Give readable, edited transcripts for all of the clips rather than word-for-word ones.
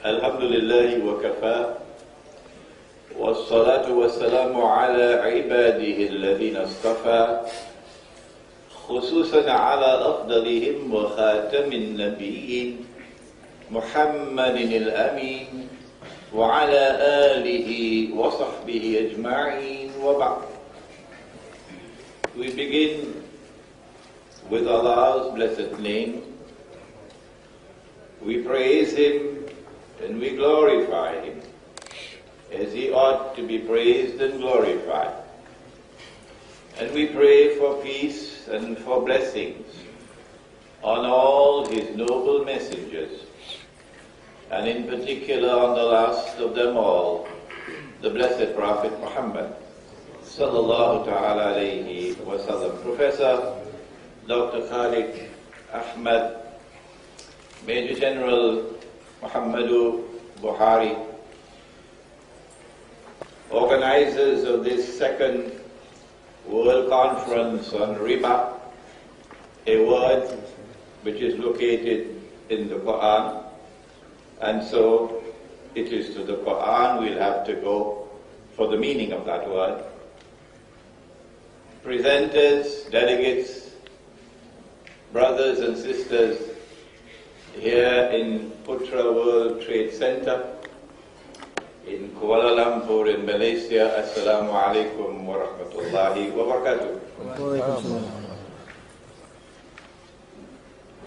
الحمد لله وكفى والصلاة والسلام على عباده الذين اصطفى خصوصا على أفضلهم وخاتم النبيين محمد الأمين وعلى آله وصحبه أجمعين وبعد. We begin with Allah's blessed name. We praise Him and we glorify Him as He ought to be praised and glorified. And we pray for peace and for blessings on all His noble messengers, and in particular on the last of them all, the blessed Prophet Muhammad sallallahu ta'ala alayhi wa sallam. Professor Dr. Khalid Ahmad, Major General Muhammadu Buhari, organizers of this second World Conference on Riba, a word which is located in the Qur'an, and so it is to the Qur'an we'll have to go for the meaning of that word. Presenters, delegates, brothers and sisters here in Putra World Trade Center in Kuala Lumpur in Malaysia. Assalamu alaikum wa rahmatullahi wa barakatuh.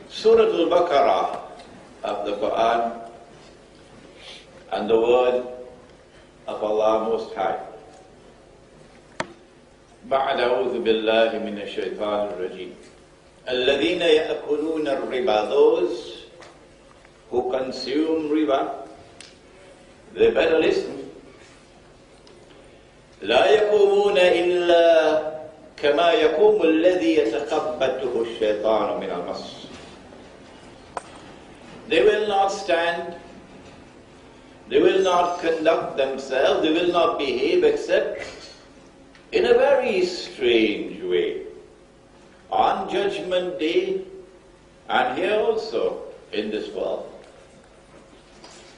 Surah al-Baqarah of the Quran and the word of Allah Most High. بعد أعوذ بالله من الشيطان الرجيم الذين يأكلون الربا, those who consume riba, they better listen. لا يقومون إلا كما يقوم الذي يتخبطه الشيطان من المس. They will not stand, they will not conduct themselves, they will not behave except in a very strange way. On Judgment Day, and here also in this world,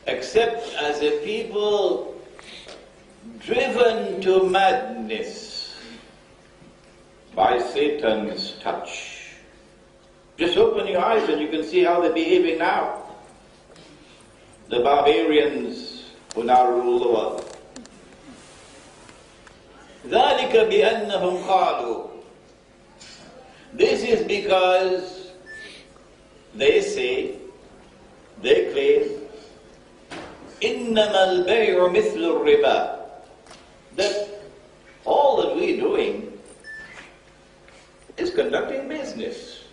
except as a people driven to madness by Satan's touch. Just open your eyes and you can see how they're behaving now. The barbarians who now rule the world. ذَلِكَ بِأَنَّهُمْ قَالُوا, this is because they say, they claim, إِنَّمَا الْبَيْعُ مِثْلُ الرِّبَا, that all that we're doing is conducting business.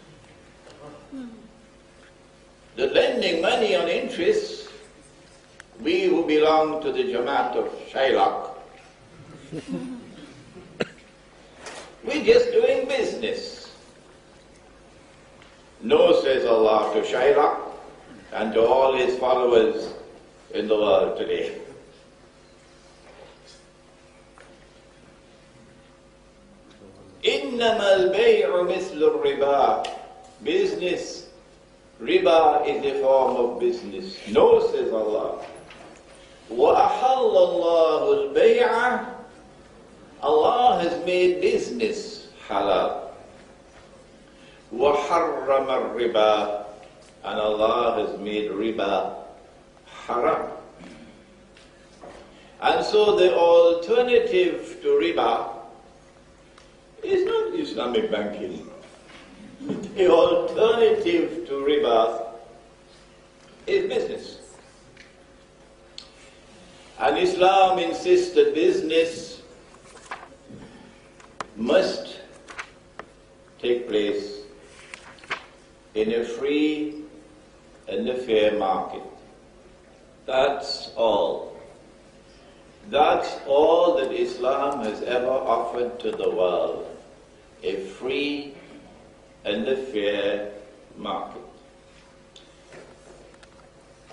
The lending money on interest, we who belong to the Jamaat of Shylock, we're just doing business. No, says Allah to Shylock and to all his followers in the world today. إِنَّمَا الْبَيْعُ مِثْلُ الرِّبَا, business, riba is a form of business. No, says Allah. وَأَحَلَّ اللَّهُ الْبَيْعَ, Allah has made business halal. وَحَرَّمَ الرِّبَا, and Allah has made riba haram. And so the alternative to riba is not Islamic banking. The alternative to riba is business. And Islam insists that business must take place in a free and a fair market. That's all. That's all that Islam has ever offered to the world, a free and a fair market.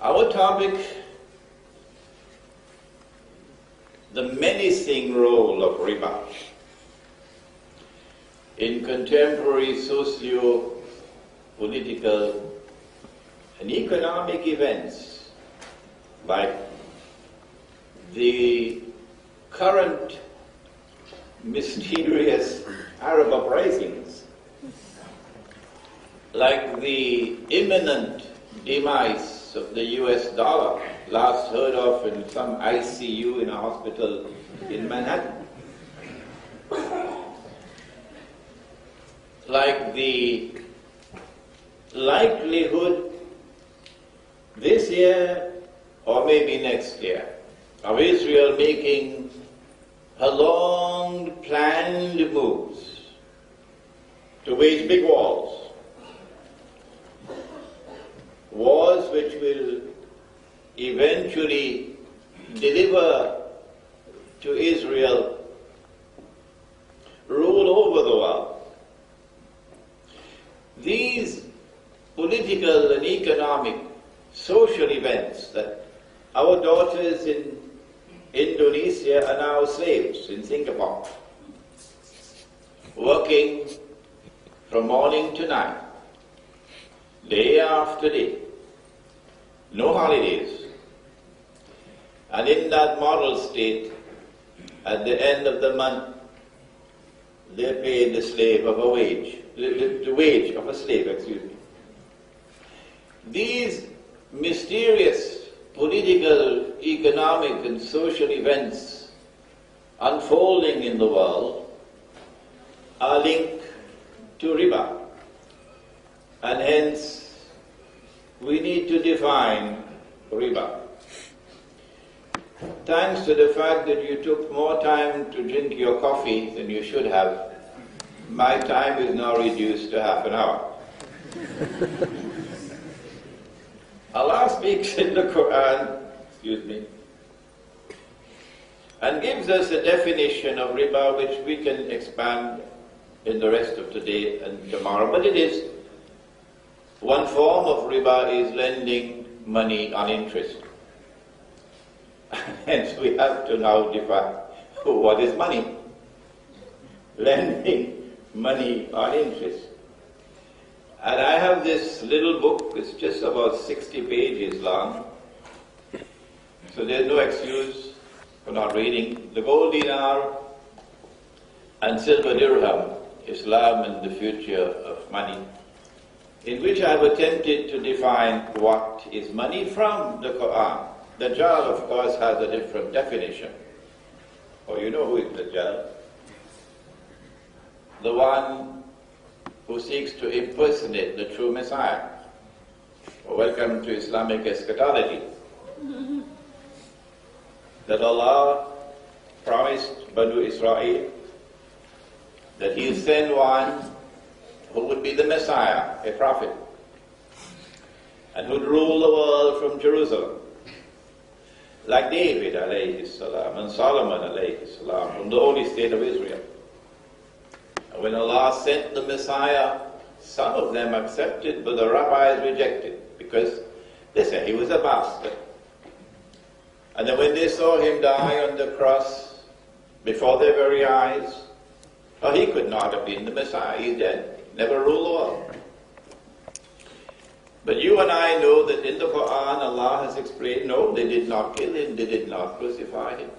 Our topic, the menacing role of riba in contemporary socio-political and economic events like the current mysterious Arab uprisings, like the imminent demise of the US dollar, last heard of in some ICU in a hospital in Manhattan, like the likelihood this year or maybe next year of Israel making her long planned moves to wage big wars which will eventually deliver to Israel rule over the world. These political and economic, social events that our daughters in Indonesia are now slaves in Singapore, working from morning to night, day after day, no holidays. And in that model state, at the end of the month, they pay the slave of a wage, the wage of a slave, excuse me. These mysterious political, economic, and social events unfolding in the world are linked to riba. And hence, we need to define riba. Thanks to the fact that you took more time to drink your coffee than you should have, my time is now reduced to half an hour. Allah speaks in the Qur'an, and gives us a definition of riba which we can expand in the rest of today and tomorrow. But it is, one form of riba is lending money on interest. Hence we have to now define what is money. Lending money on interest. And I have this little book, it's just about 60 pages long, so there's no excuse for not reading. The Gold Dinar and Silver Dirham, Islam and the Future of Money, in which I have attempted to define what is money from the Qur'an. Dajjal, of course, has a different definition. Oh, you know who is Dajjal? The one who seeks to impersonate the true Messiah. Welcome to Islamic eschatology. That Allah promised Banu Israel that He'll send one who would be the Messiah, a prophet, and who'd rule the world from Jerusalem, like David alayhi salam and Solomon alayhi salam from the holy state of Israel. And when Allah sent the Messiah, some of them accepted, but the rabbis rejected, because they said he was a bastard. And then when they saw him die on the cross before their very eyes, oh, he could not have been the Messiah, he's dead. Never rule the world. But you and I know that in the Qur'an Allah has explained, no, they did not kill him, they did not crucify him.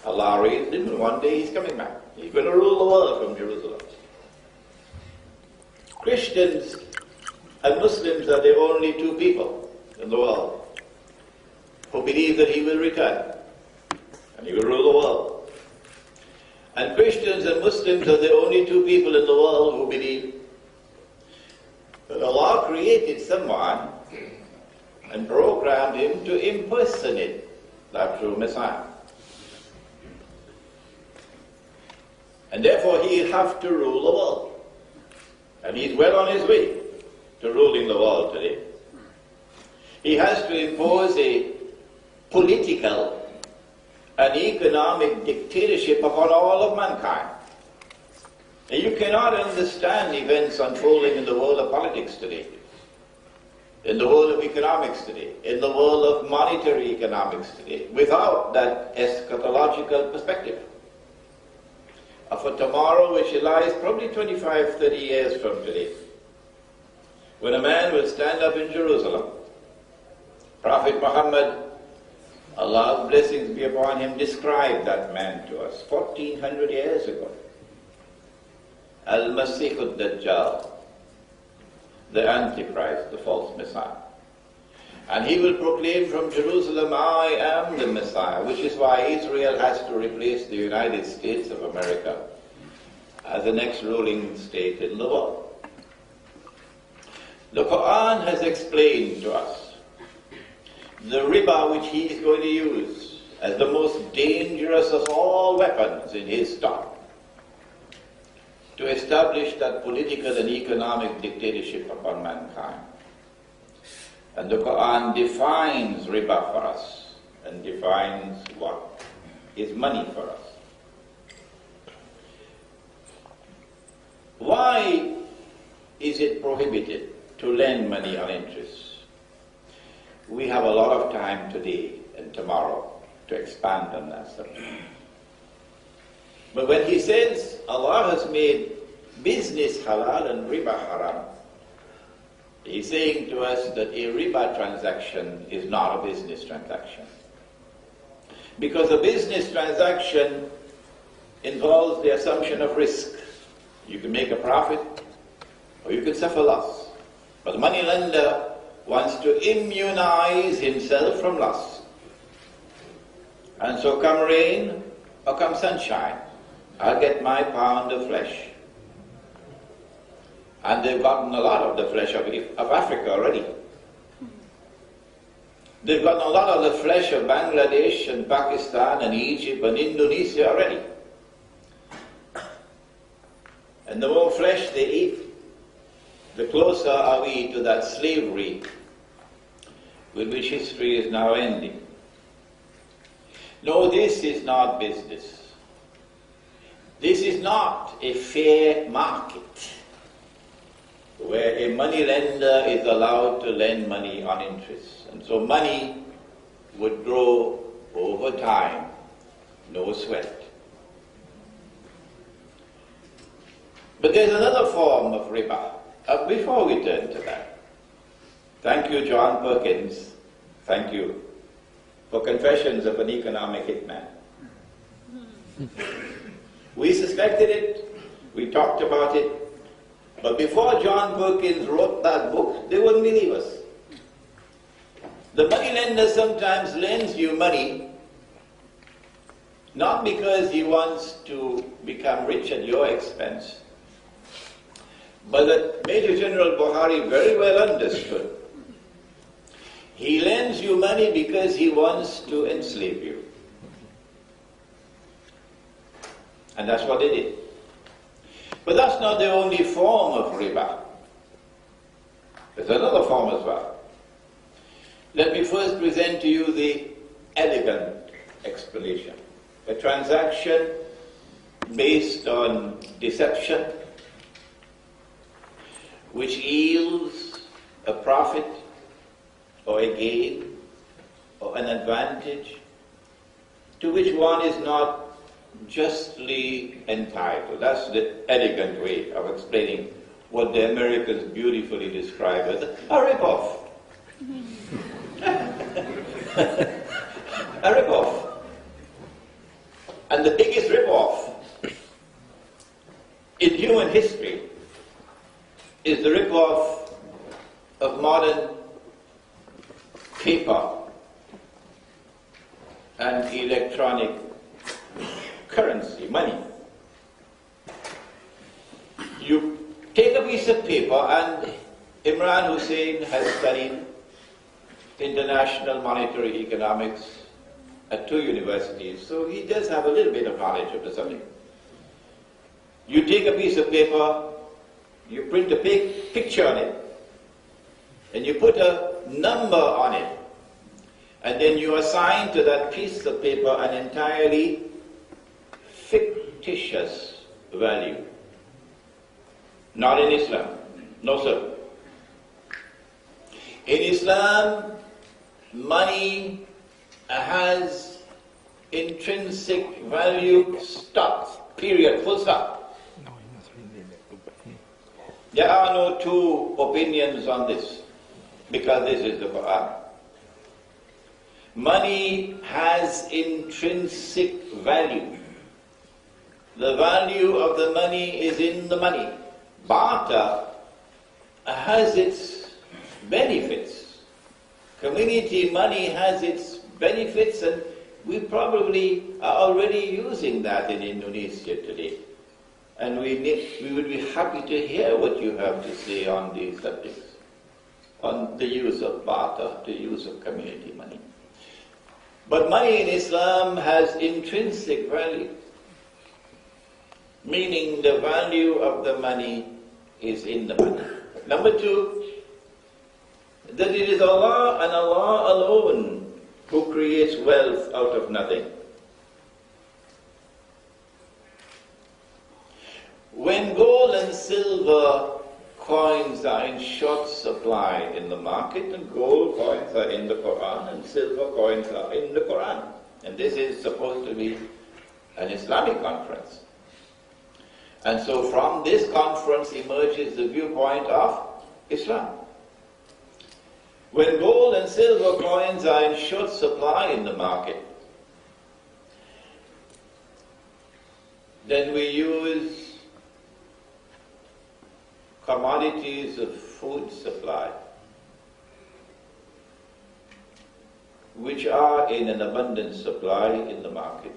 Allah raised him, and one day he's coming back. He's going to rule the world from Jerusalem. Christians and Muslims are the only two people in the world who believe that he will return and he will rule the world. And Christians and Muslims are the only two people in the world who believe that Allah created someone and programmed him to impersonate that true Messiah. And therefore he'll have to rule the world. And he's well on his way to ruling the world today. He has to impose a political and economic dictatorship upon all of mankind. And you cannot understand events unfolding in the world of politics today, in the world of economics today, in the world of monetary economics today, without that eschatological perspective of a tomorrow which lies probably 25, 30 years from today, when a man will stand up in Jerusalem. Prophet Muhammad, Allah's blessings be upon him, described that man to us 1400 years ago. Al-Masih al-Dajjal, the Antichrist, the false Messiah. And he will proclaim from Jerusalem, I am the Messiah, which is why Israel has to replace the United States of America as the next ruling state in the world. The Qur'an has explained to us the riba which he is going to use as the most dangerous of all weapons in his stock to establish that political and economic dictatorship upon mankind. And the Qur'an defines riba for us and defines what is money for us. Why is it prohibited to lend money on interest? We have a lot of time today and tomorrow to expand on that subject. But when he says Allah has made business halal and riba haram, he's saying to us that a riba transaction is not a business transaction. Because a business transaction involves the assumption of risk. You can make a profit or you can suffer loss. But the moneylender wants to immunize himself from loss. And so come rain or come sunshine, I'll get my pound of flesh. And they've gotten a lot of the flesh of Africa already. They've gotten a lot of the flesh of Bangladesh and Pakistan and Egypt and Indonesia already. And the more flesh they eat, the closer are we to that slavery with which history is now ending. No, this is not business. This is not a fair market where a moneylender is allowed to lend money on interest. And so money would grow over time, no sweat. But there's another form of riba. Before we turn to that, thank you, John Perkins, thank you for Confessions of an Economic Hitman. We suspected it, we talked about it, but before John Perkins wrote that book, they wouldn't believe us. The moneylender sometimes lends you money not because he wants to become rich at your expense, but that Major General Buhari very well understood. He lends you money because he wants to enslave you. And that's what they did. But that's not the only form of riba. There's another form as well. Let me first present to you the elegant explanation. A transaction based on deception, which yields a profit or a gain or an advantage to which one is not justly entitled. That's the elegant way of explaining what the Americans beautifully describe as a rip-off. A rip-off. And the biggest rip-off in human history is the rip-off of modern paper and electronic currency, money. piece of paper, and Imran Hosein has studied international monetary economics at 2 universities, so he does have a little bit of knowledge of the subject. You take a piece of paper, you print a picture on it, and you put a number on it, and then you assign to that piece of paper an entirely fictitious value. Not in Islam. No, sir. In Islam, money has intrinsic value, stop, period, full stop. There are no two opinions on this, because this is the Qur'an. Money has intrinsic value. The value of the money is in the money. Barter has its benefits. Community money has its benefits, and we probably are already using that in Indonesia today. And we would be happy to hear what you have to say on these subjects, on the use of barter, the use of community money. But money in Islam has intrinsic value, meaning the value of the money is in the money. Number two, that it is Allah and Allah alone who creates wealth out of nothing. When gold and silver coins are in short supply in the market, and gold coins are in the Quran and silver coins are in the Quran, and this is supposed to be an Islamic conference. And so from this conference emerges the viewpoint of Islam. When gold and silver coins are in short supply in the market, then we use commodities of food supply, which are in an abundant supply in the market,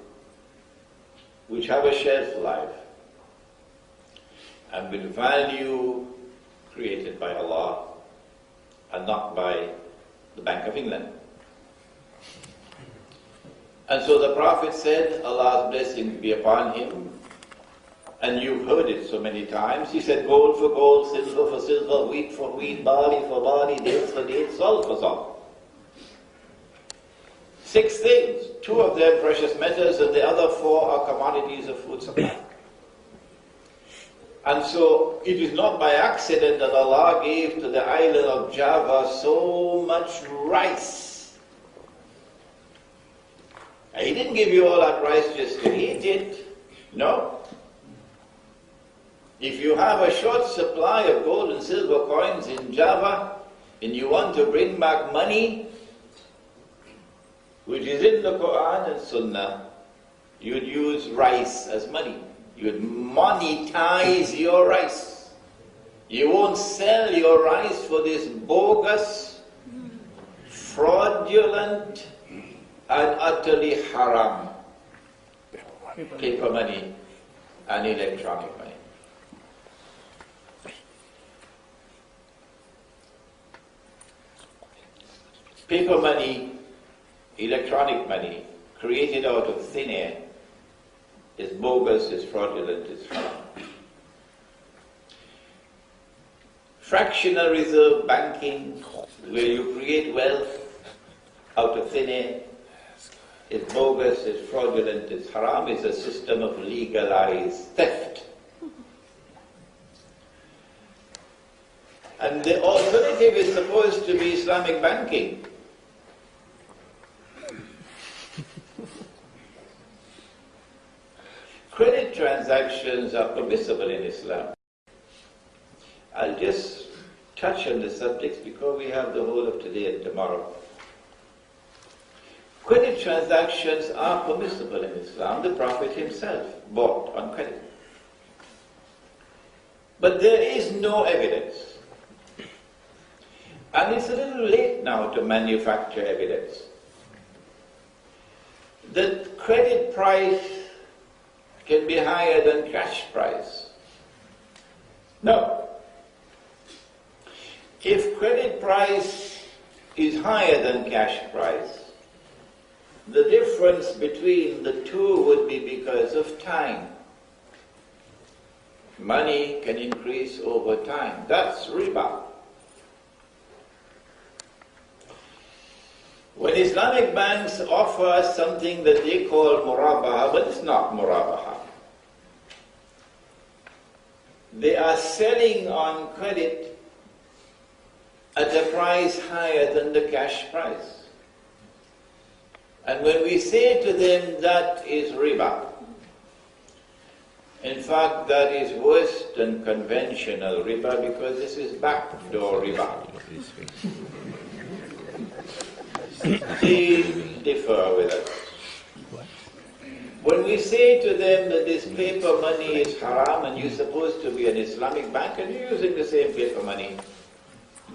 which have a shelf life, and with value created by Allah and not by the Bank of England. And so the Prophet said, Allah's blessings be upon him, and you've heard it so many times. He said, gold for gold, silver for silver, wheat for wheat, barley for barley, dates for dates, salt for salt. 6 things, 2 of them precious metals, and the other 4 are commodities of food supply. And so it is not by accident that Allah gave to the island of Java so much rice. And He didn't give you all that rice just to eat it. No. If you have a short supply of gold and silver coins in Java, and you want to bring back money, which is in the Quran and Sunnah, you'd use rice as money. You'd monetize your rice. You won't sell your rice for this bogus, fraudulent, and utterly haram paper money and electronic money. Paper money, electronic money, created out of thin air, is bogus, is fraudulent, is haram. Fractional reserve banking, where you create wealth out of thin air, is bogus, is fraudulent, is haram, is a system of legalized theft. And the alternative is supposed to be Islamic banking. Credit transactions are permissible in Islam. I'll just touch on the subjects because we have the whole of today and tomorrow. Credit transactions are permissible in Islam. The Prophet himself bought on credit. But there is no evidence. And it's a little late now to manufacture evidence. The credit price can be higher than cash price. No. If credit price is higher than cash price, the difference between the two would be because of time. Money can increase over time. That's riba. When Islamic banks offer us something that they call Murabaha, but it's not Murabaha. They are selling on credit at a price higher than the cash price. And when we say to them that is riba, in fact that is worse than conventional riba because this is backdoor riba. They differ with us. When we say to them that this paper money is haram and you're supposed to be an Islamic bank and you're using the same paper money,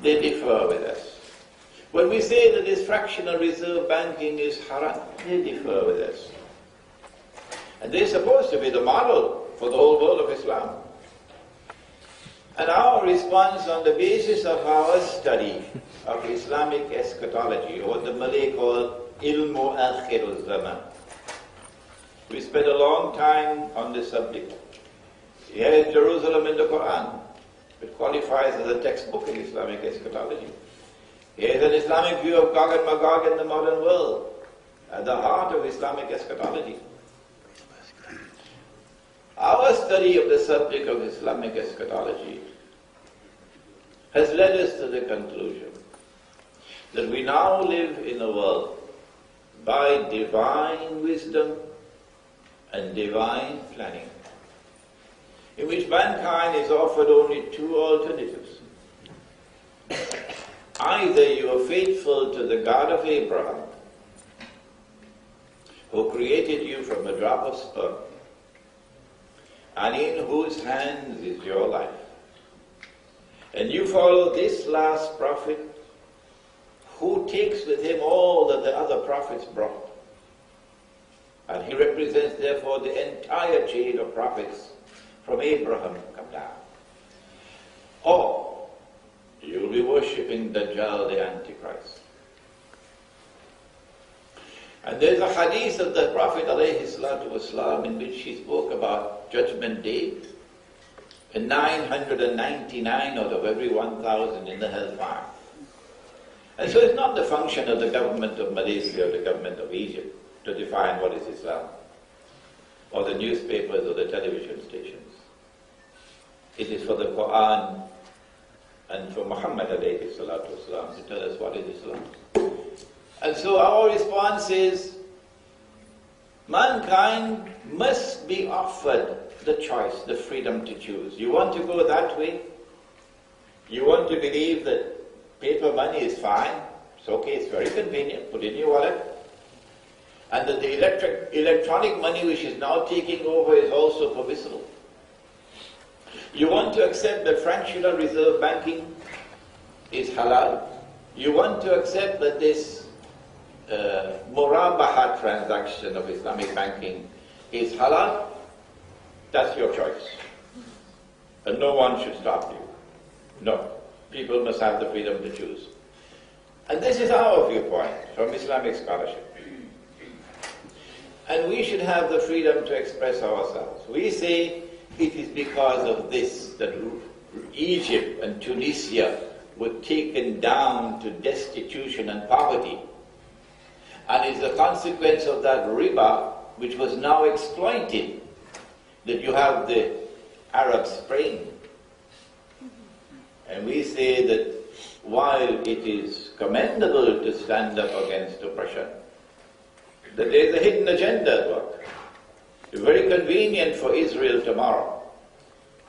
they differ with us. When we say that this fractional reserve banking is haram, they differ with us. And they're supposed to be the model for the whole world of Islam. And our response on the basis of our study of Islamic eschatology, or what the Malay call ilmu akhirul zaman. We spent a long time on this subject. Here is Jerusalem in the Qur'an. It qualifies as a textbook in Islamic eschatology. Here is an Islamic view of Gog and Magog in the modern world, at the heart of Islamic eschatology. Our study of the subject of Islamic eschatology has led us to the conclusion that we now live in a world by divine wisdom and divine planning, in which mankind is offered only two alternatives. Either you are faithful to the God of Abraham, who created you from a drop of sperm, and in whose hands is your life, and you follow this last prophet, who takes with him all that the other prophets brought. And he represents, therefore, the entire chain of prophets from Abraham come down. Or you will be worshipping Dajjal, the Antichrist. And there's a hadith of the Prophet ﷺ in which he spoke about Judgment Day, and 999 out of every 1,000 in the hellfire. And so it's not the function of the government of Malaysia or the government of Egypt to define what is Islam, or the newspapers or the television stations. It is for the Qur'an and for Muhammad ﷺ to tell us what is Islam. And so our response is, mankind must be offered the choice, the freedom to choose. You want to go that way? You want to believe that paper money is fine? It's okay, it's very convenient, put it in your wallet. And that the electronic money which is now taking over is also permissible. You want to accept that fractional reserve banking is halal. You want to accept that this Murabaha transaction of Islamic banking is halal. That's your choice. And no one should stop you. No. People must have the freedom to choose. And this is our viewpoint from Islamic scholarship. And we should have the freedom to express ourselves. We say it is because of this that Egypt and Tunisia were taken down to destitution and poverty. And it's a consequence of that riba, which was now exploited, that you have the Arab Spring. And we say that while it is commendable to stand up against oppression, that there is a hidden agenda at work. It's very convenient for Israel tomorrow,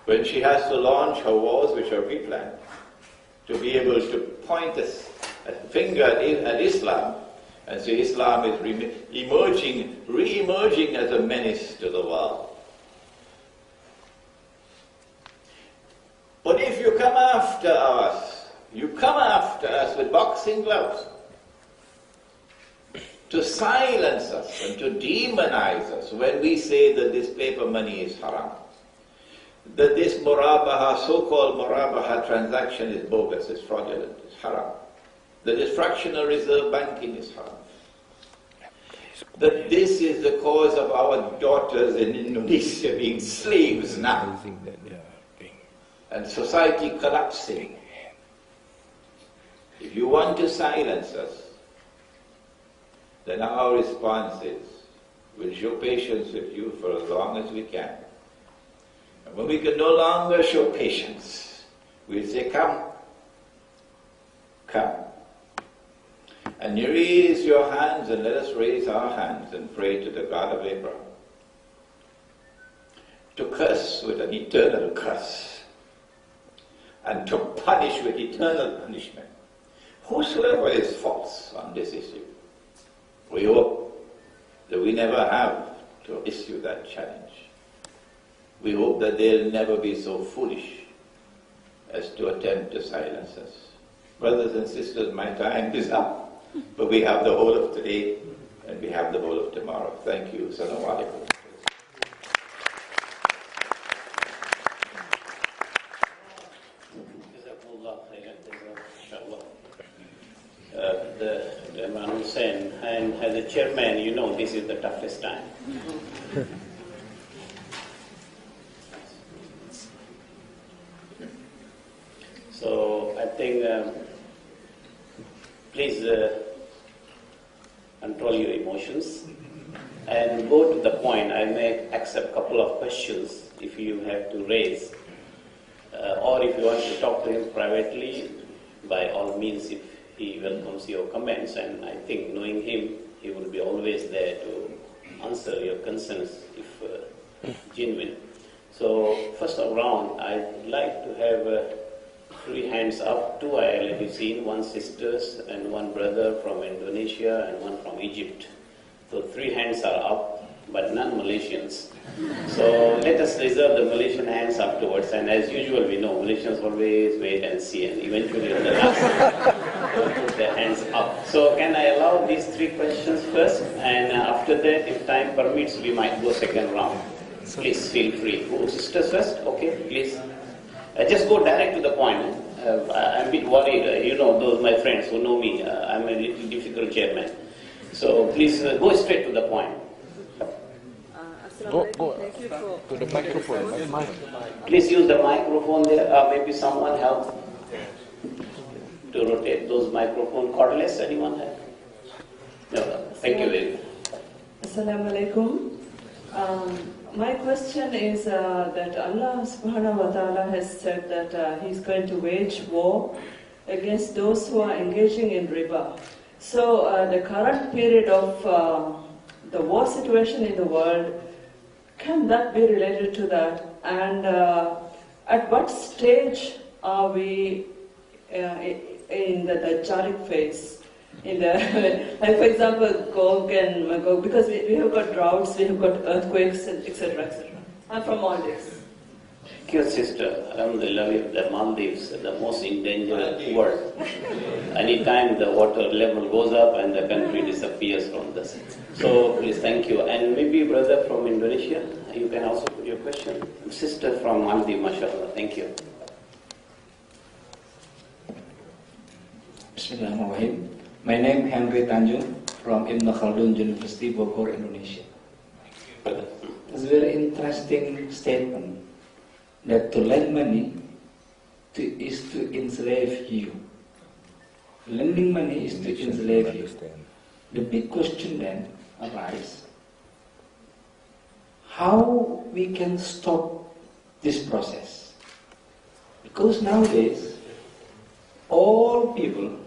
when she has to launch her wars which are pre-planned, to be able to point a finger at Islam and say Islam is re-emerging as a menace to the world. But if you come after us with boxing gloves, to silence us and to demonize us when we say that this paper money is haram, that this Murabaha, so-called Murabaha transaction is bogus, is fraudulent, is haram. That this fractional reserve banking is haram. That this is the cause of our daughters in Indonesia being slaves now, and society collapsing. If you want to silence us, then our response is, we'll show patience with you for as long as we can. And when we can no longer show patience, we'll say, come, come. And you raise your hands, and let us raise our hands and pray to the God of Abraham to curse with an eternal curse and to punish with eternal punishment whosoever is false on this issue. We hope that we never have to issue that challenge. We hope that they'll never be so foolish as to attempt to silence us. Brothers and sisters, my time is up, but we have the whole of today and we have the whole of tomorrow. Thank you. Assalamu alaikum. The Imran Hosein, and as a chairman, you know this is the toughest time. So I think please control your emotions and go to the point. I may accept a couple of questions if you have to raise, or if you want to talk to him privately, by all means, if he welcomes your comments, and I think knowing him, he will be always there to answer your concerns if genuine. So first round, I'd like to have 3 hands up. 2 I already seen, 1 sisters and 1 brother from Indonesia and 1 from Egypt. So 3 hands are up, but none Malaysians. So let us reserve the Malaysian hands afterwards, and as usual we know Malaysians always wait and see, and eventually in the last put their hands up. So can I allow these 3 questions first, and after that, if time permits, we might go second round. Please feel free. Oh, sisters first? Okay, please. Just go direct to the point. I'm a bit worried, you know, those my friends who know me, I'm a little difficult chairman. So please go straight to the point. Go to the microphone. Please use the microphone there. Maybe someone help to rotate those microphone cordless. Anyone have? No. Thank you very much. Assalamu alaikum. My question is that Allah subhanahu wa ta'ala has said that He's going to wage war against those who are engaging in riba. So the current period of the war situation in the world, can that be related to that? And at what stage are we in the Dajjalic phase? In the, like for example, Gog and Magog, because we have got droughts, we have got earthquakes, etc., etc. I'm from Maldives. Thank you, sister. Alhamdulillah, we have the Maldives, the most endangered world. Anytime the water level goes up and the country disappears from this. So please, thank you. And maybe brother from Indonesia, you can also put your question. Sister from Maldives, mashallah. Thank you. Bismillahirrahmanirrahim. My name is Henry Tanjung from Ibn Khaldun University, Bogor, Indonesia. It's a very interesting statement that to lend money is to enslave you. Lending money is to enslave you. The big question then arises, how we can stop this process? Because nowadays, all people,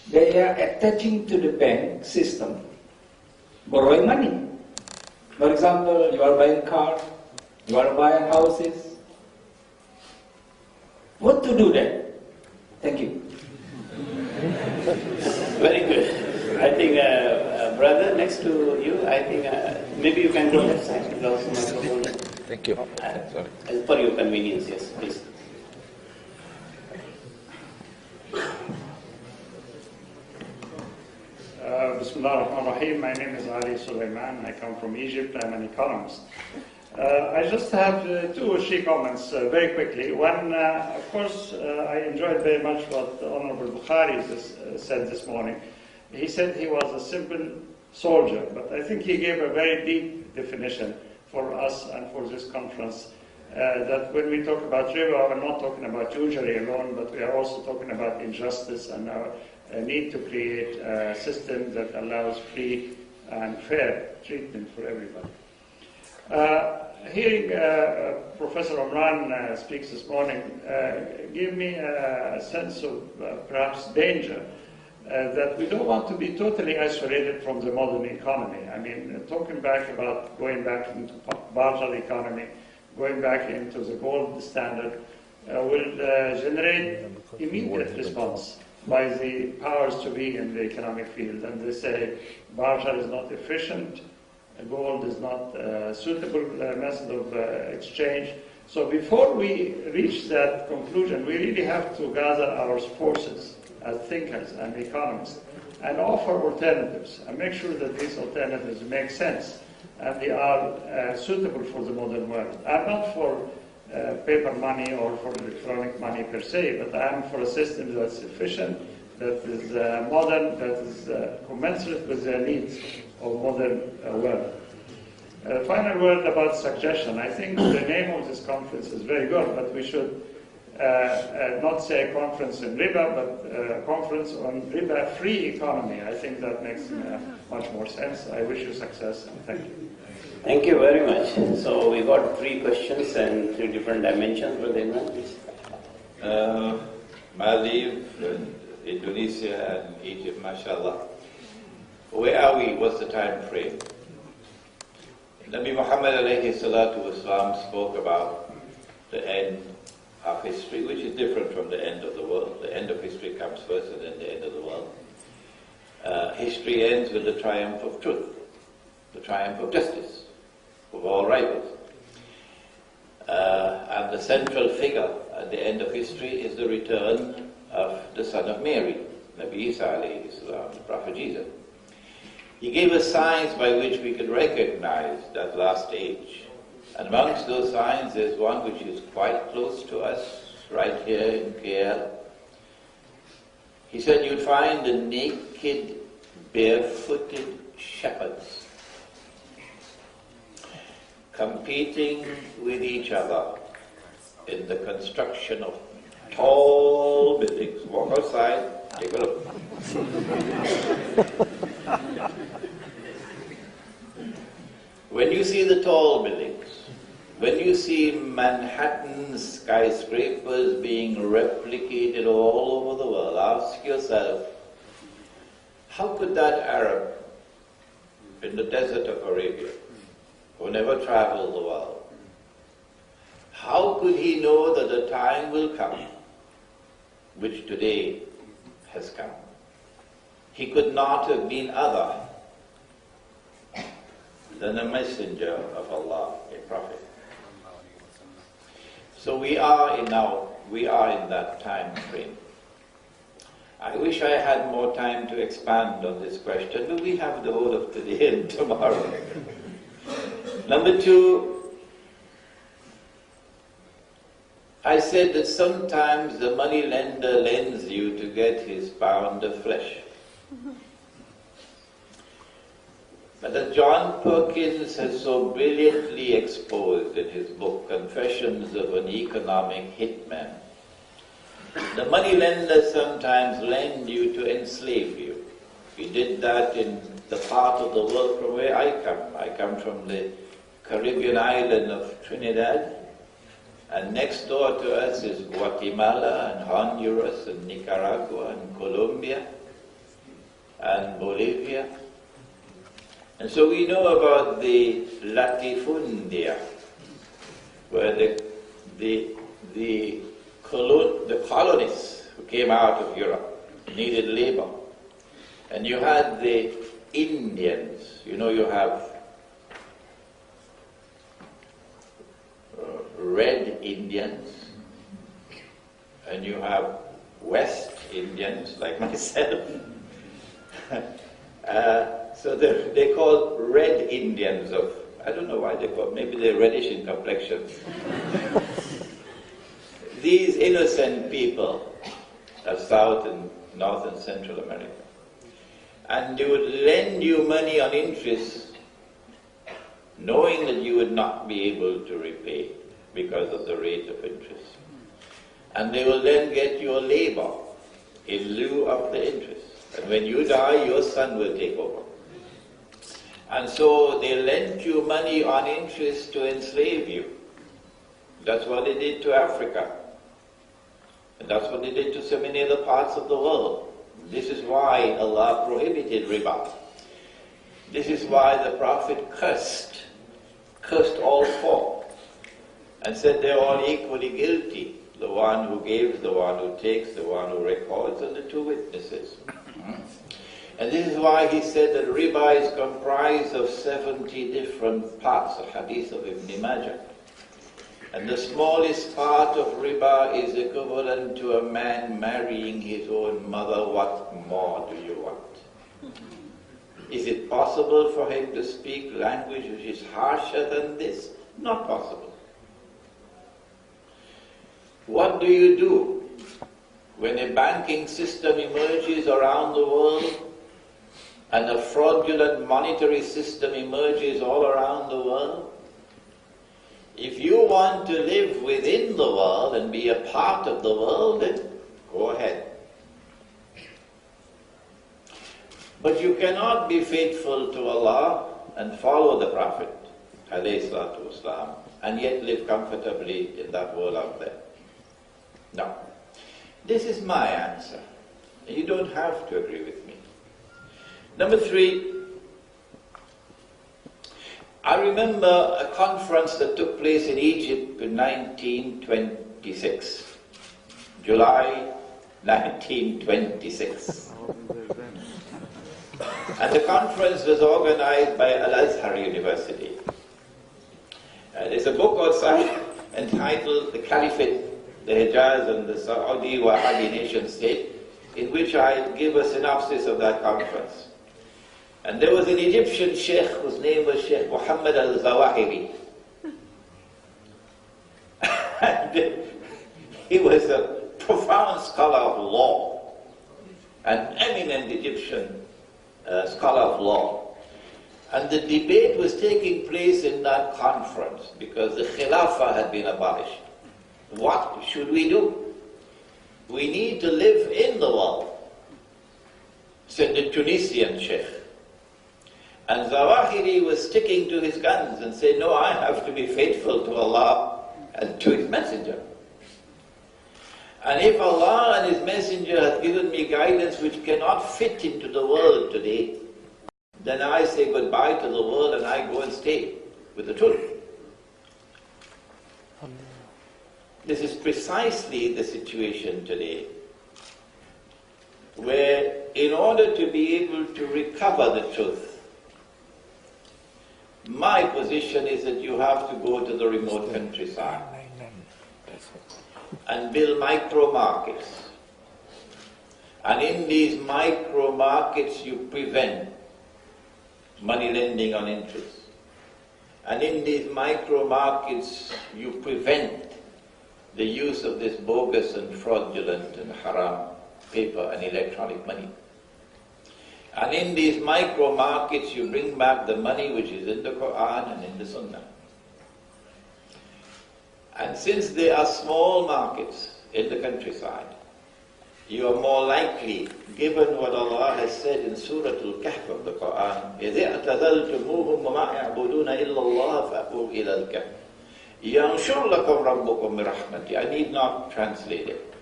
they are attaching to the bank system, borrowing money. For example, you are buying cars, you are buying houses. What to do then? Thank you. Very good. I think, brother, next to you, I think maybe you can go left side. Thank you. As per your convenience, yes, please. Bismillah ar-Rahman ar-Rahim. My name is Ali Sulaiman. I come from Egypt. I'm an economist. I just have two Sheikh comments very quickly. One, of course, I enjoyed very much what the Honorable Bukhari said this morning. He said he was a simple soldier, but I think he gave a very deep definition for us and for this conference, that when we talk about riba, we're not talking about usury alone, but we are also talking about injustice and our need to create a system that allows free and fair treatment for everybody. Hearing Professor Imran speaks this morning gave me a sense of perhaps danger, that we don't want to be totally isolated from the modern economy. I mean, talking back about going back into barter economy, going back into the gold standard, will generate immediate response by the powers to be in the economic field. And they say barter is not efficient, gold is not a suitable method of exchange. So before we reach that conclusion, we really have to gather our forces as thinkers and economists and offer alternatives and make sure that these alternatives make sense and they are suitable for the modern world. I'm not for paper money or for electronic money per se, but I'm for a system that's efficient, that is modern, that is commensurate with the needs of modern world. Final word about suggestion. I think the name of this conference is very good, but we should not say a conference in riba, but a conference on riba-free economy. I think that makes much more sense. I wish you success and thank you. Thank you very much. So we got 3 questions and 3 different dimensions. Brother Imran, please. Maldives, Indonesia and Egypt, mashallah. Where are we? What's the time frame? Nabi Muhammad alayhi salatu wasalam spoke about the end of history, which is different from the end of the world. The end of history comes first and then the end of the world. History ends with the triumph of truth, the triumph of justice, of all rivals. And the central figure at the end of history is the return of the son of Mary, Nabi Isa alayhi salam, the Prophet Jesus. He gave us signs by which we could recognize that last age. And amongst those signs, there's one which is quite close to us, right here in KL. He said you'd find the naked, barefooted shepherds competing with each other in the construction of tall buildings. Walk outside, take a look. When you see the tall buildings, when you see Manhattan skyscrapers being replicated all over the world, ask yourself, how could that Arab in the desert of Arabia, who never traveled the world, how could he know that the time will come, which today has come? He could not have been other than a messenger of Allah, a prophet. So we are in that time frame. I wish I had more time to expand on this question, but we have the whole of today and tomorrow. Number 2, I said that sometimes the moneylender lends you to get his pound of flesh. But as John Perkins has so brilliantly exposed in his book, Confessions of an Economic Hitman, the moneylender sometimes lends you to enslave you. He did that in the part of the world from where I come. I come from the Caribbean island of Trinidad, and next door to us is Guatemala and Honduras and Nicaragua and Colombia and Bolivia. And so we know about the latifundia, where the colonists who came out of Europe needed labor. And you had the Indians, you have red Indians, and you have West Indians, like myself. So they called red Indians of I don't know why they call, maybe they're reddish in complexion. These innocent people of South and North and Central America. And they would lend you money on interest, knowing that you would not be able to repay because of the rate of interest. And they will then get your labor in lieu of the interest. And when you die, your son will take over. And so they lent you money on interest to enslave you. That's what they did to Africa. And that's what they did to so many other parts of the world. This is why Allah prohibited riba. This is why the Prophet cursed all four, and said they're all equally guilty. The one who gives, the one who takes, the one who records, and the two witnesses. And this is why he said that riba is comprised of 70 different parts, the hadith of Ibn Majah. And the smallest part of riba is equivalent to a man marrying his own mother. What more do you want? Is it possible for him to speak language which is harsher than this? Not possible. What do you do when a banking system emerges around the world and a fraudulent monetary system emerges all around the world? If you want to live within the world and be a part of the world, then go ahead. But you cannot be faithful to Allah and follow the Prophet ﷺ, and yet live comfortably in that world out there. No. This is my answer. You don't have to agree with me. Number 3, I remember a conference that took place in Egypt in 1926. July 1926. And the conference was organized by Al-Azhar University. There's a book outside entitled The Caliphate, the Hijaz and the Saudi Wahhabi nation state, in which I give a synopsis of that conference. And there was an Egyptian sheikh whose name was Sheikh Muhammad al-Zawahiri. And he was a profound scholar of law, an eminent Egyptian scholar of law. And the debate was taking place in that conference because the Khilafah had been abolished. What should we do? We need to live in the world, said the Tunisian sheikh. And Zawahiri was sticking to his guns and said, no, I have to be faithful to Allah and to His Messenger. And if Allah and His Messenger have given me guidance which cannot fit into the world today, then I say goodbye to the world and I go and stay with the truth. This is precisely the situation today, where in order to be able to recover the truth, my position is that you have to go to the remote countryside and build micro markets. And in these micro markets you prevent money lending on interest. And in these micro markets you prevent the use of this bogus and fraudulent and haram paper and electronic money. And in these micro markets you bring back the money which is in the Qur'an and in the Sunnah. And since there are small markets in the countryside, you are more likely, given what Allah has said in Surah Al-Kahf of the Qur'an, إِذِ اعْتَزَلْتُمُوهُمْ وَمَا يَعْبُدُونَ إِلَّا اللَّهَ فَأْوُوا إِلَى الْكَهْفِ يَنْشُرْ لَكُمْ رَبُّكُمْ بِرَحْمَتِهِ. I need not translate it.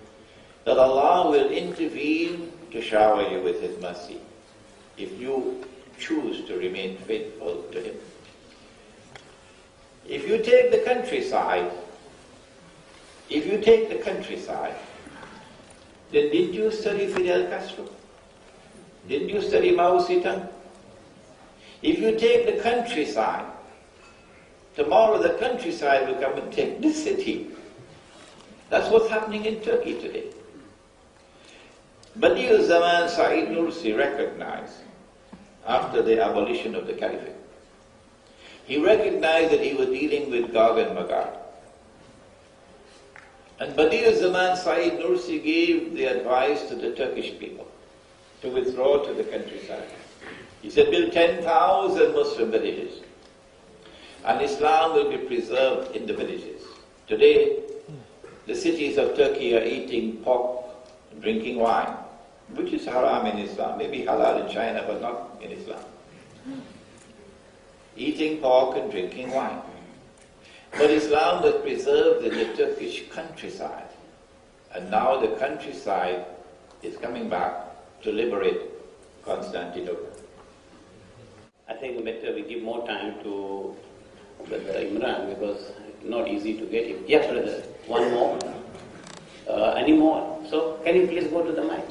That Allah will intervene to shower you with His mercy if you choose to remain faithful to Him. If you take the countryside, then didn't you study Fidel Castro? Didn't you study Mao Zedong? If you take the countryside, tomorrow the countryside will come and take this city. That's what's happening in Turkey today. Badi'u Zaman Said Nursi recognized, after the abolition of the caliphate, He recognized that he was dealing with Gog and Magog. And Badi-ul-Zaman Said Nursi gave the advice to the Turkish people to withdraw to the countryside. He said, build 10,000 Muslim villages, and Islam will be preserved in the villages. Today, the cities of Turkey are eating pork, drinking wine, which is haram in Islam, maybe halal in China, but not in Islam. Eating pork and drinking wine. But Islam was preserved in the Turkish countryside. And now the countryside is coming back to liberate Constantinople. I think better we give more time to Brother Imran because it's not easy to get him. Yes, brother. One more. Any more? So, can you please go to the mic?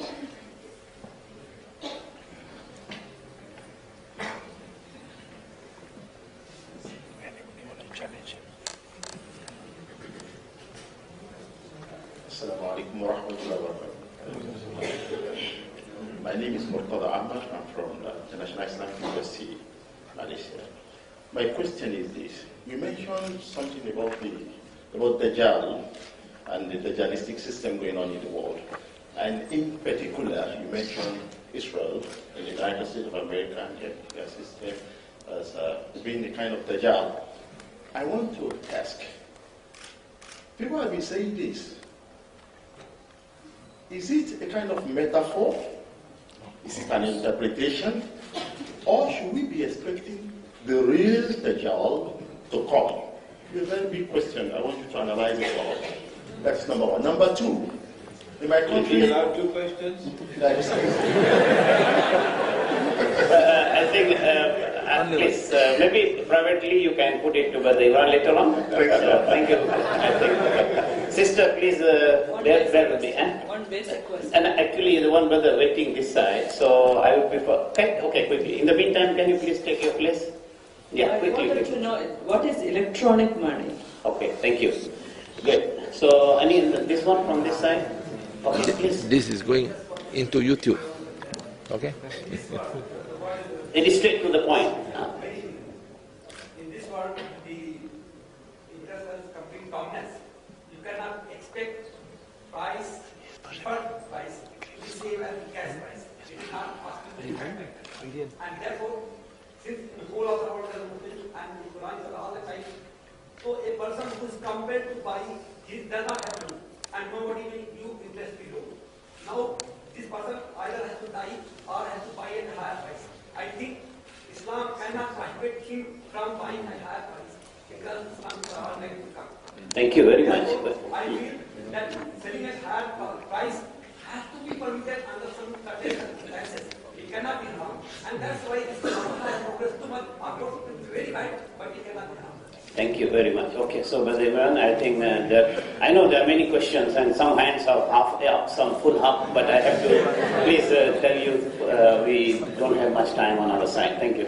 Assalamu alaikum wa rahmatullahi wa barakatuh. My name is Murtada Ahmad. I'm from the International Islamic University, Malaysia. My question is this. You mentioned something about Dajjal and the Dajjalistic system going on in the world. And in particular, you mentioned Israel and the United States of America and their system as being the kind of Dajjal. I want to ask, people have been saying this. Is it a kind of metaphor? Is it an interpretation? Or should we be expecting the real Dajjal to come? It's a very big question. I want you to analyze it all. That's number one. Number two, in my country... Did you allow two questions? I think at least maybe privately you can put it to Brother Imran later on. Thank you. I think, sister, please bear with me. One basic question. And actually, the one brother waiting this side, so I would prefer. Okay, quickly. In the meantime, can you please take your place? Yeah, quickly. I wanted to know what is electronic money. Okay, thank you. Good. So, this one from this side. Okay, please. This is going into YouTube. Okay? It is straight to the point. In this world, the interest is complete dominance. You cannot expect price, deferred price, to be same as the cash price. It is not possible to happen. And therefore, since the whole of the world is Muslim and the Quran is all the time, so a person who is compelled to buy, he does not have to, and nobody will give interest below. Now, this person either has to die or has to buy at a higher price. I think Islam cannot prohibit him from buying at a higher price because Islam is all negative come. Thank you very much. I feel that selling at higher price has to be permitted under some certain circumstances. It cannot be wrong. And that's why Islam has progressed too much. Of course, it's very right, but it cannot be wrong. Thank you very much. Okay, so Brother Imran, I think I know there are many questions and some hands are half up, some full up, but I have to please tell you we don't have much time on our side. Thank you.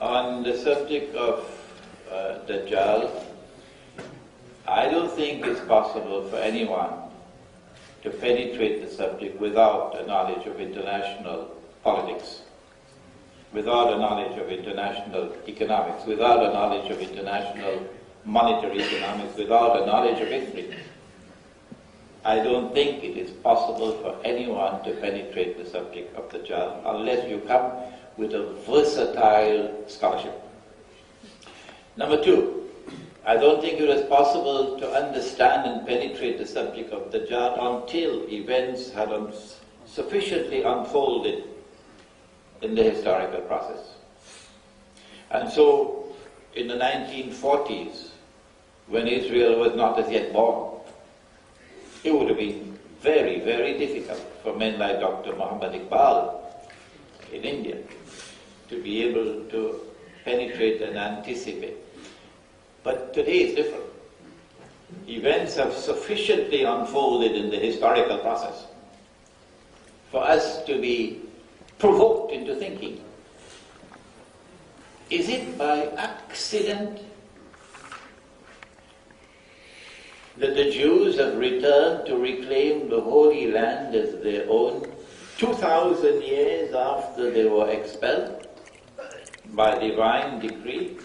On the subject of Dajjal, I don't think it's possible for anyone to penetrate the subject without a knowledge of international politics, without a knowledge of international economics, without a knowledge of international monetary economics, without a knowledge of history. I don't think it is possible for anyone to penetrate the subject of Dajjal unless you come with a versatile scholarship. Number two, I don't think it is possible to understand and penetrate the subject of Dajjal until events had sufficiently unfolded in the historical process. And so, in the 1940s, when Israel was not as yet born, it would have been very, very difficult for men like Dr. Muhammad Iqbal in India to be able to penetrate and anticipate. But today is different. Events have sufficiently unfolded in the historical process for us to be provoked into thinking, is it by accident that the Jews have returned to reclaim the Holy Land as their own 2,000 years after they were expelled by divine decree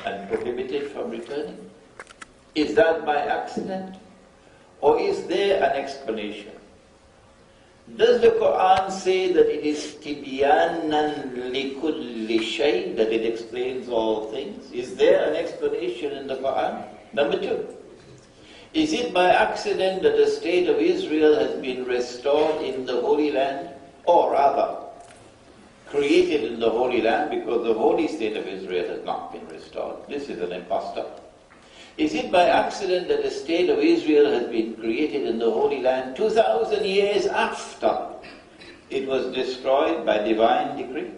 and prohibited from returning? Is that by accident? Or is there an explanation? Does the Qur'an say that it is tibyanan likulli shay, that it explains all things? Is there an explanation in the Qur'an? Number two, is it by accident that the state of Israel has been restored in the Holy Land? Or rather, created in the Holy Land, because the holy state of Israel has not been restored? This is an impostor. Is it by accident that the state of Israel has been created in the Holy Land 2,000 years after it was destroyed by divine decree?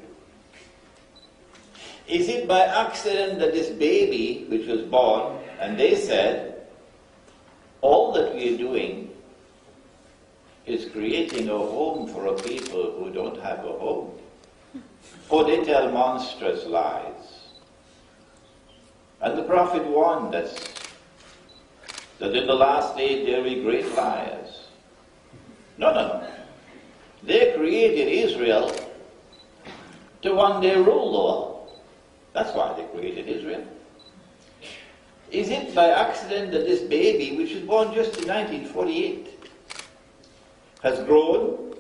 Is it by accident that this baby which was born, and they said, all that we are doing is creating a home for a people who don't have a home? Or they tell monstrous lies. And the Prophet warned us that in the last day there will be great liars. No. They created Israel to one day rule the world. That's why they created Israel. Is it by accident that this baby, which was born just in 1948, has grown,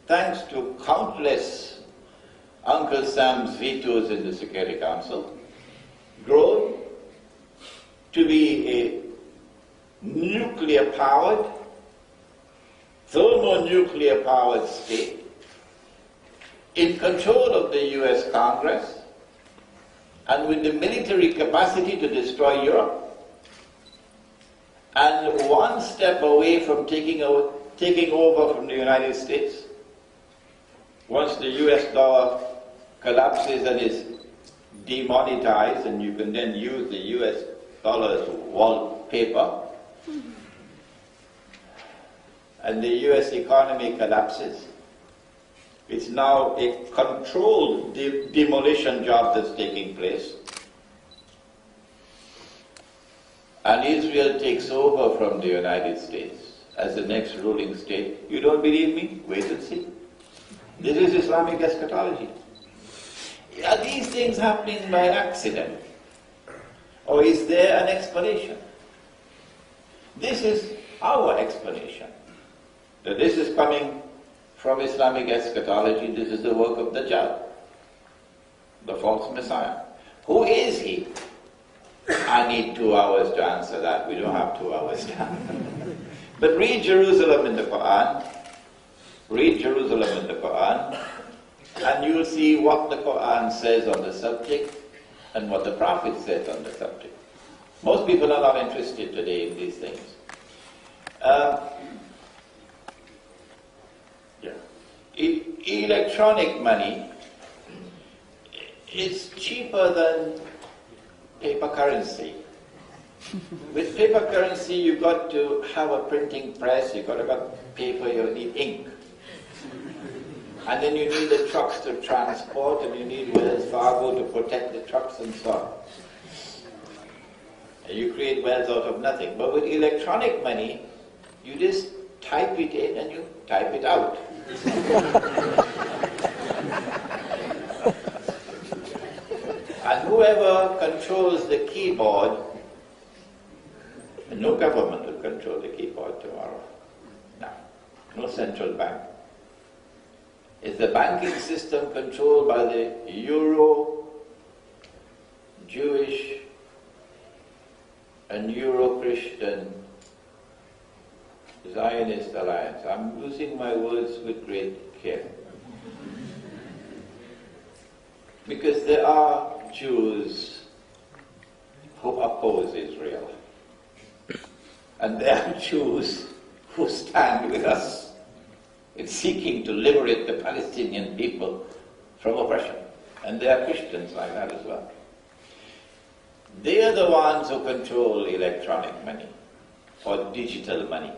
thanks to countless Uncle Sam's vetoes in the Security Council, grown to be a nuclear-powered, thermonuclear-powered state, in control of the US Congress, and with the military capacity to destroy Europe, and one step away from taking over from the United States? Once the US dollar collapses and is demonetized, and you can then use the US dollar as wallpaper, and the US economy collapses, it's now a controlled demolition job that's taking place. And Israel takes over from the United States as the next ruling state. You don't believe me? Wait and see. This is Islamic eschatology. Are these things happening by accident? Or is there an explanation? This is our explanation. That this is coming from Islamic eschatology. This is the work of Dajjal, the false Messiah. Who is he? I need 2 hours to answer that. We don't have 2 hours now. But read Jerusalem in the Qur'an. Read Jerusalem in the Qur'an, and you'll see what the Qur'an says on the subject and what the Prophet says on the subject. Most people are not interested today in these things. Electronic money is cheaper than paper currency. With paper currency, you've got to have a printing press, you've got to have paper, you need ink. And then you need the trucks to transport, and you need Wells Fargo to protect the trucks and so on. And you create wealth out of nothing. But with electronic money, you just type it in and you type it out. And whoever controls the keyboard, and no government will control the keyboard tomorrow. No central bank. Is the banking system controlled by the Euro-Jewish and Euro-Christian Zionist alliance? I'm using my words with great care. Because there are Jews who oppose Israel. And there are Jews who stand with us in seeking to liberate the Palestinian people from oppression. And there are Christians like that as well. They are the ones who control electronic money or digital money.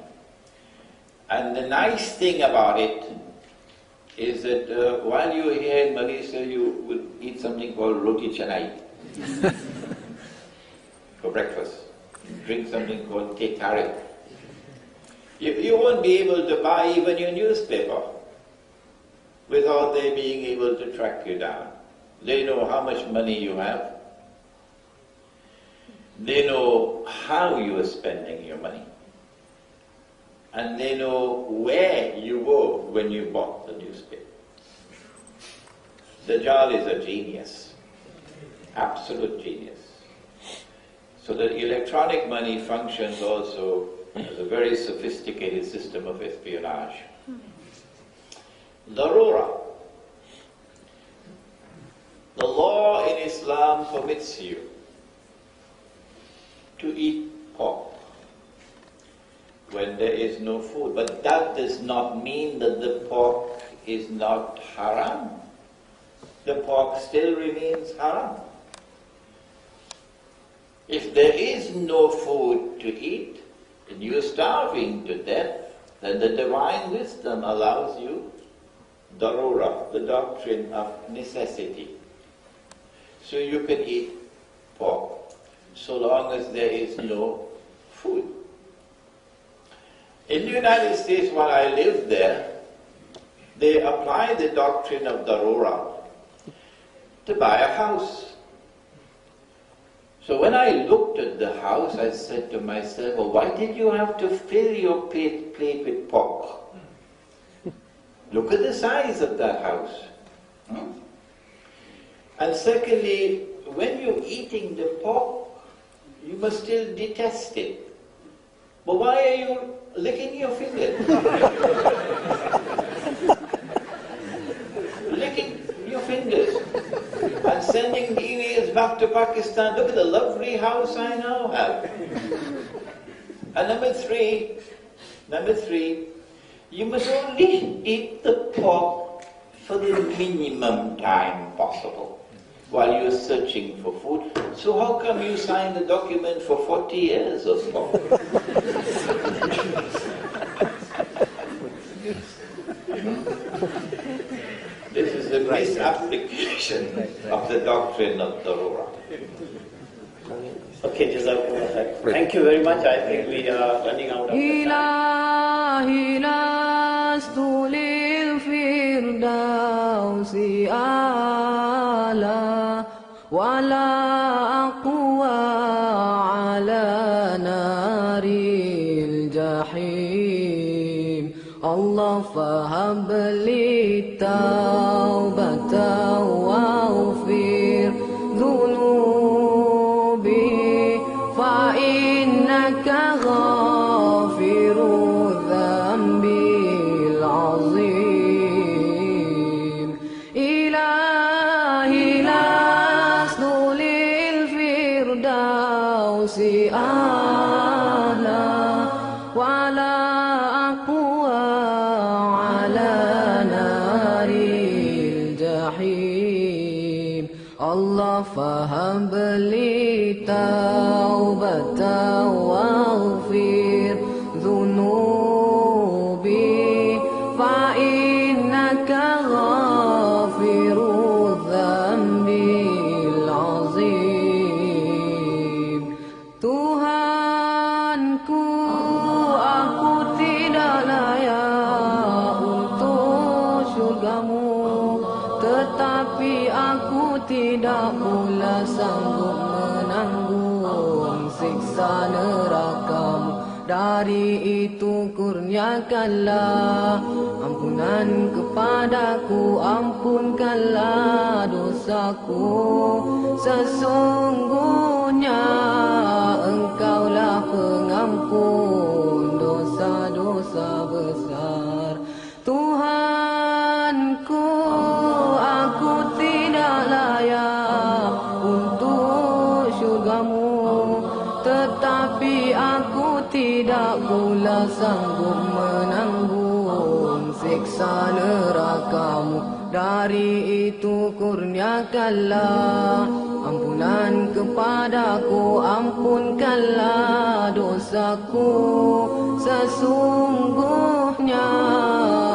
And the nice thing about it is that while you're here in Malaysia, you will eat something called roti canai for breakfast. Drink something called teh tarik. You won't be able to buy even your newspaper without they being able to track you down. They know how much money you have. They know how you are spending your money. And they know where you were when you bought the newspaper. Dajjal is a genius, absolute genius. So the electronic money functions also as a very sophisticated system of espionage. Darura. The law in Islam permits you to eat pork when there is no food. But that does not mean that the pork is not haram. The pork still remains haram. If there is no food to eat, and you're starving to death, then the divine wisdom allows you darura, the doctrine of necessity. So you can eat pork, so long as there is no food. In the United States, while I lived there, they applied the doctrine of darura to buy a house. So when I looked at the house, I said to myself, well, why did you have to fill your plate with pork? Look at the size of that house. And secondly, when you're eating the pork, you must still detest it. But why are you licking your finger? Licking your fingers and sending emails back to Pakistan. Look at the lovely house I now have. And number three, you must only eat the pork for the minimum time possible while you're searching for food. So how come you signed the document for 40 years or so? This is a misapplication of the doctrine of Darura. Okay, Jazakumullah khair. Thank you very much. I think we are running out of time. ولا أقوى على نار الجحيم الله فهب لي توبة واغفر ذنوبي فإنك غافر الذنب العظيم إلهي أعلى ولا أقوى على نار الجحيم الله فهب لي توبة واغفر ذنوبي فإنك غافر الذنب العظيم Tuhanku, aku tidak layak untuk syurgamu, tetapi aku tidak pula sanggup menanggung siksa nerakamu. Dari itu kurniakanlah ampunan kepadaku, ampunkanlah dosaku. Sesungguhnya Engkaulah pengampun dosa-dosa besar. Tuhanku, aku tidak layak untuk syurgamu, tetapi aku tidak pula sanggup menanggung siksa nerakamu. Dari itu kurniakanlah ampunan kepadaku, ampunkanlah dosaku. Sesungguhnya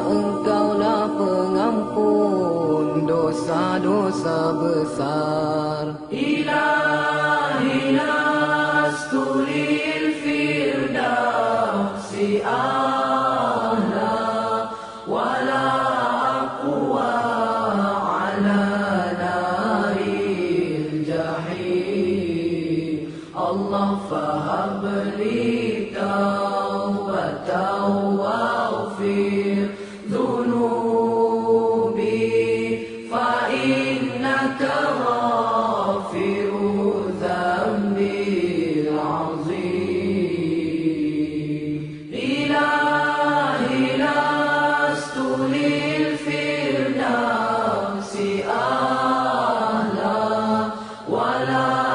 Engkaulah pengampun dosa-dosa besar. Ilahi nastulil firdausi a'la wala aqwa Allah fahab li tawbatan waghfir dhunubi fa innaka ghafiru dhanbil azim. Ilahi lastu lil firdausi ahla wala